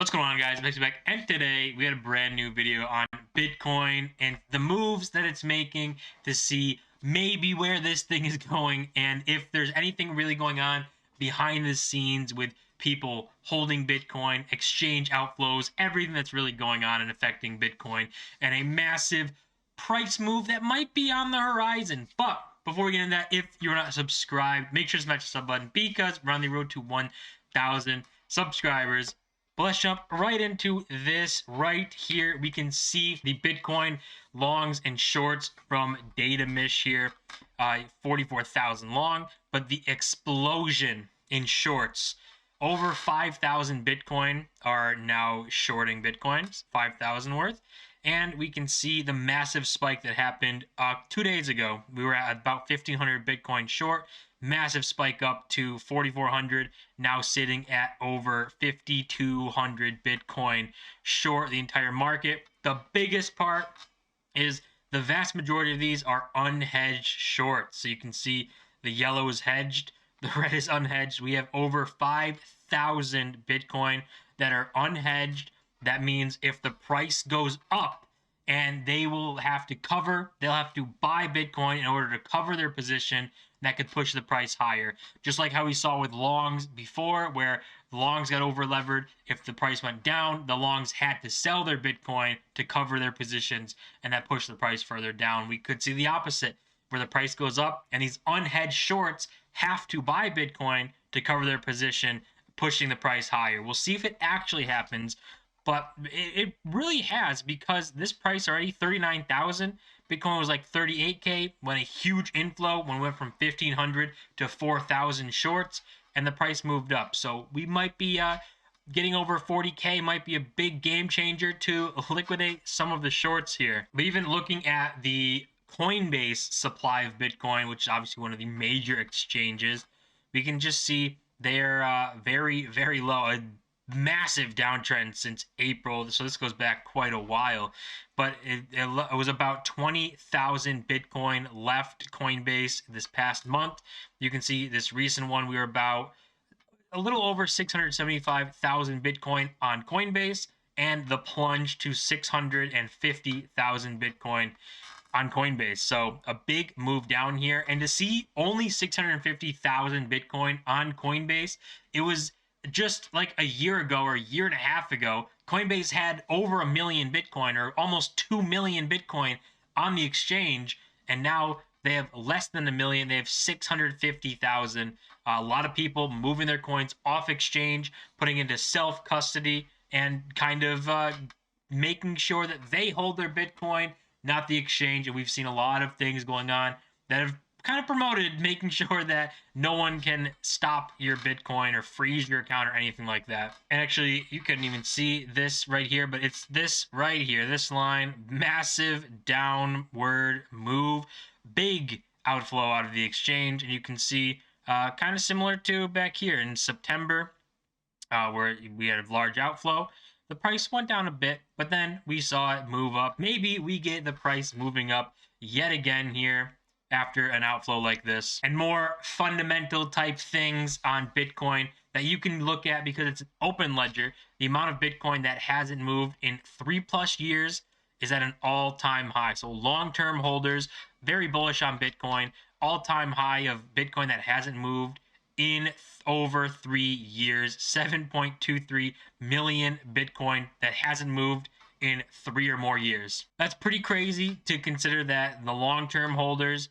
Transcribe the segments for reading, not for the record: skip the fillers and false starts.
What's going on, guys? Bexio back, and today we had a brand new video on Bitcoin and the moves that it's making to see maybe where this thing is going and if there's anything really going on behind the scenes with people holding Bitcoin, exchange outflows, everything that's really going on and affecting Bitcoin, and a massive price move that might be on the horizon. But before we get into that, if you're not subscribed, make sure to smash the sub button because we're on the road to 1,000 subscribers. But let's jump right into this right here. We can see the Bitcoin longs and shorts from Datamish here, 44,000 long, but the explosion in shorts. Over 5,000 Bitcoin are now shorting Bitcoins, 5,000 worth. And we can see the massive spike that happened 2 days ago. We were at about 1,500 Bitcoin short. Massive spike up to 4,400, now sitting at over 5,200 Bitcoin short the entire market. The biggest part is the vast majority of these are unhedged shorts. So you can see the yellow is hedged, the red is unhedged. We have over 5,000 Bitcoin that are unhedged. That means if the price goes up, and they'll have to buy Bitcoin in order to cover their position. That could push the price higher. Just like how we saw with longs before, where the longs got over levered. If the price went down, the longs had to sell their Bitcoin to cover their positions, and that pushed the price further down. We could see the opposite, where the price goes up, and these unhedged shorts have to buy Bitcoin to cover their position, pushing the price higher. We'll see if it actually happens. But it really has, because this price already 39,000. Bitcoin was like 38K when a huge inflow, when we went from 1,500 to 4,000 shorts, and the price moved up. So we might be getting over 40K, might be a big game changer to liquidate some of the shorts here. But even looking at the Coinbase supply of Bitcoin, which is obviously one of the major exchanges, we can just see they're very, very low. Massive downtrend since April, so this goes back quite a while, but it was about 20,000 Bitcoin left Coinbase this past month. You can see this recent one, we were about a little over 675,000 Bitcoin on Coinbase, and the plunge to 650,000 Bitcoin on Coinbase. So a big move down here, and to see only 650,000 Bitcoin on Coinbase, it was just like a year ago or a year and a half ago, Coinbase had over 1 million Bitcoin, or almost 2 million Bitcoin on the exchange, and now they have less than 1 million. They have 650,000. A lot of people moving their coins off exchange, putting into self-custody, and kind of making sure that they hold their Bitcoin, not the exchange. And we've seen a lot of things going on that have kind of promoted making sure that no one can stop your Bitcoin or freeze your account or anything like that. And actually, you couldn't even see this right here, but it's this right here, this line, massive downward move, big outflow out of the exchange. And you can see kind of similar to back here in September, where we had a large outflow. The price went down a bit, but then we saw it move up. Maybe we get the price moving up yet again here after an outflow like this. And more fundamental type things on Bitcoin that you can look at, because it's an open ledger. The amount of Bitcoin that hasn't moved in 3+ years is at an all-time high. So long-term holders, very bullish on Bitcoin. All-time high of Bitcoin that hasn't moved in over 3 years. 7.23 million Bitcoin that hasn't moved in 3 or more years. That's pretty crazy to consider that the long-term holders,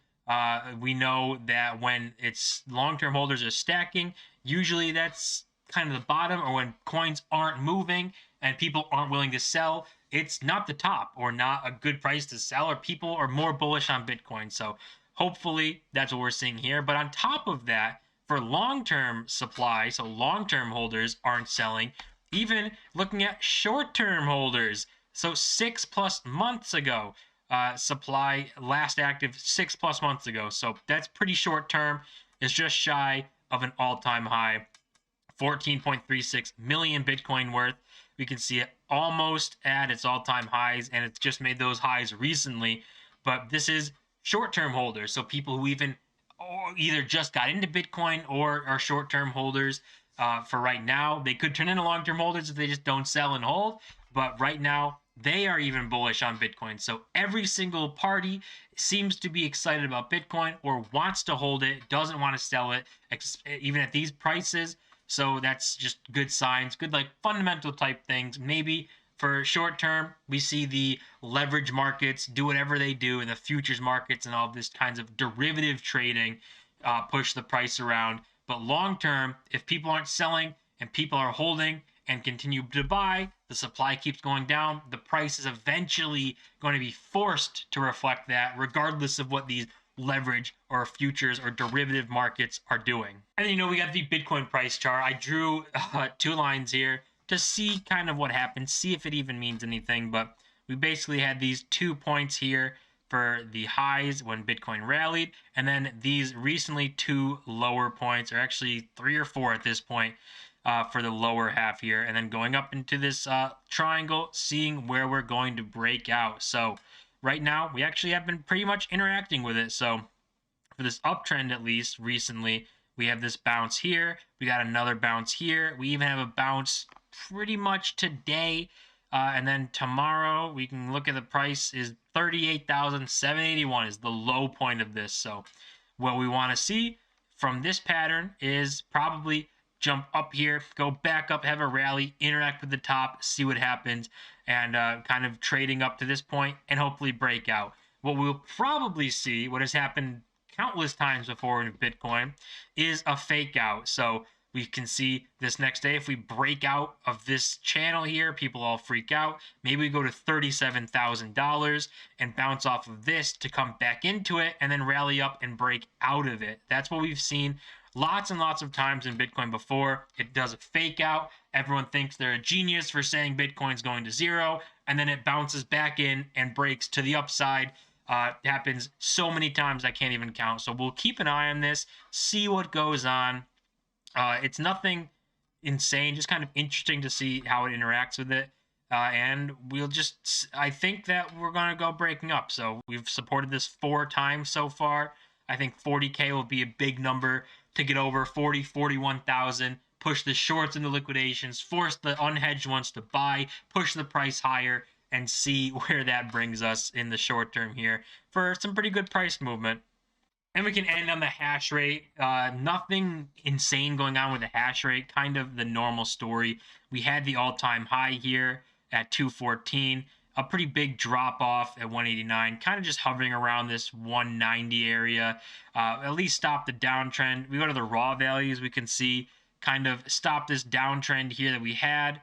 we know that when it's long-term holders are stacking, usually that's kind of the bottom, or when coins aren't moving and people aren't willing to sell, it's not the top or not a good price to sell, or people are more bullish on Bitcoin. So hopefully that's what we're seeing here. But on top of that, for long-term supply, so long-term holders aren't selling, even looking at short-term holders. So 6+ months ago, supply last active 6+ months ago. So that's pretty short term. It's just shy of an all-time high, 14.36 million Bitcoin worth. We can see it almost at its all-time highs, and it's just made those highs recently. But this is short-term holders, so people who even either just got into Bitcoin or are short-term holders. for right now. They could turn into long-term holders if they just don't sell and hold, but right now they are even bullish on Bitcoin. So every single party seems to be excited about Bitcoin or wants to hold it, doesn't want to sell it, even at these prices. So that's just good signs, good like fundamental type things. Maybe for short term, we see the leverage markets do whatever they do, and the futures markets and all this kinds of derivative trading push the price around. But long term, if people aren't selling and people are holding and continue to buy, the supply keeps going down, the price is eventually going to be forced to reflect that, regardless of what these leverage or futures or derivative markets are doing. And then, we got the Bitcoin price chart. I drew 2 lines here to see kind of what happens, see if it even means anything. But we basically had these 2 points here for the highs when Bitcoin rallied, and then these recently 2 lower points, or actually 3 or 4 at this point, for the lower half here, and then going up into this triangle, seeing where we're going to break out. So right now, we actually have been pretty much interacting with it. So for this uptrend, at least recently, we have this bounce here. We got another bounce here. We even have a bounce pretty much today. And then tomorrow, we can look at the price is 38,781 is the low point of this. So what we want to see from this pattern is probably jump up here, go back up, have a rally, interact with the top, see what happens, and kind of trading up to this point and hopefully break out. What we'll probably see, what has happened countless times before in Bitcoin, is a fake out. So we can see this next day, if we break out of this channel here, people all freak out. Maybe we go to $37,000 and bounce off of this to come back into it and then rally up and break out of it. That's what we've seen lots and lots of times in Bitcoin before. It does a fake out. Everyone thinks they're a genius for saying Bitcoin's going to zero, and then it bounces back in and breaks to the upside. It happens so many times I can't even count. So we'll keep an eye on this, see what goes on. It's nothing insane, just kind of interesting to see how it interacts with it. And I think that we're going to go breaking up. So we've supported this 4 times so far. I think 40K will be a big number to get over 40, 41,000, push the shorts into liquidations, force the unhedged ones to buy, push the price higher, and see where that brings us in the short term here for some pretty good price movement. And we can end on the hash rate. Nothing insane going on with the hash rate, kind of the normal story. We had the all-time high here at 214, a pretty big drop off at 189, kind of just hovering around this 190 area. At least stop the downtrend. We go to the raw values, we can see kind of stop this downtrend here that we had.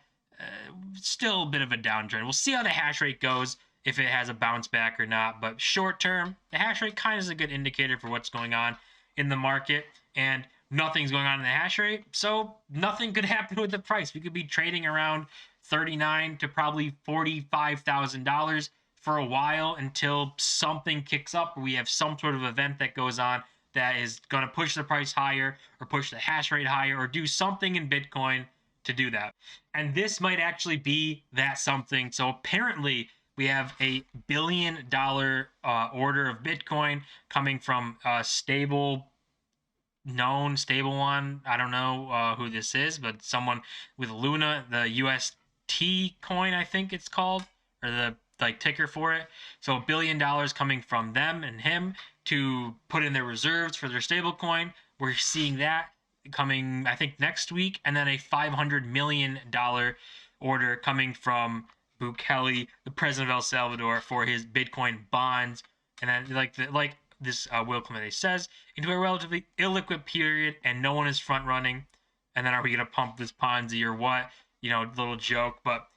Still a bit of a downtrend. We'll see how the hash rate goes, if it has a bounce back or not. But short term, the hash rate kind of is a good indicator for what's going on in the market, and nothing's going on in the hash rate, so nothing could happen with the price. We could be trading around $39,000 to probably $45,000 for a while until something kicks up, or we have some sort of event that goes on that is going to push the price higher or push the hash rate higher or do something in Bitcoin to do that. And this might actually be that something. So apparently we have a $1 billion order of Bitcoin coming from a stable one. I don't know who this is, but someone with Luna, the UST coin, I think it's called, or the ticker for it. So $1 billion coming from them and him to put in their reserves for their stable coin. We're seeing that coming, I think, next week, and then a $500 million order coming from Bukele, the president of El Salvador, for his Bitcoin bonds. And then, this Will Clemente says, into a relatively illiquid period, and no one is front running. And then, are we going to pump this Ponzi or what? Little joke. But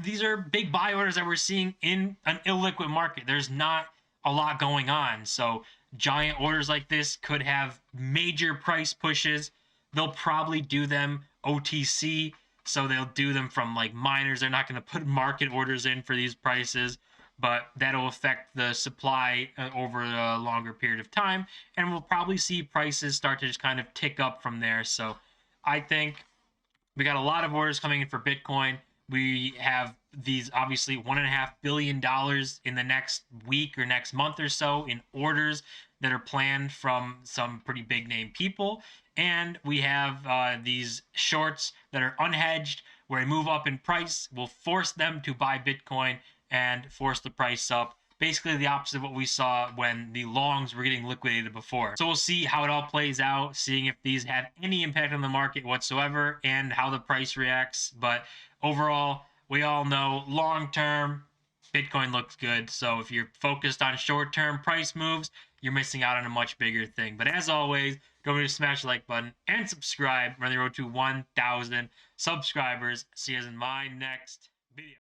these are big buy orders that we're seeing in an illiquid market. There's not a lot going on. So giant orders like this could have major price pushes. They'll probably do them OTC. So they'll do them from miners. They're not going to put market orders in for these prices, but that'll affect the supply over a longer period of time. And we'll probably see prices start to just kind of tick up from there. So I think we got a lot of orders coming in for Bitcoin. We have these obviously $1.5 billion in the next week or next month or so in orders that are planned from some pretty big name people. And we have these shorts that are unhedged, where a move up in price will force them to buy Bitcoin and force the price up. Basically, the opposite of what we saw when the longs were getting liquidated before. So we'll see how it all plays out, seeing if these have any impact on the market whatsoever and how the price reacts. But overall, we all know long term, Bitcoin looks good. So if you're focused on short term price moves, you're missing out on a much bigger thing. But as always, don't forget to smash the like button and subscribe. We're on the road to 1,000 subscribers. See you in my next video.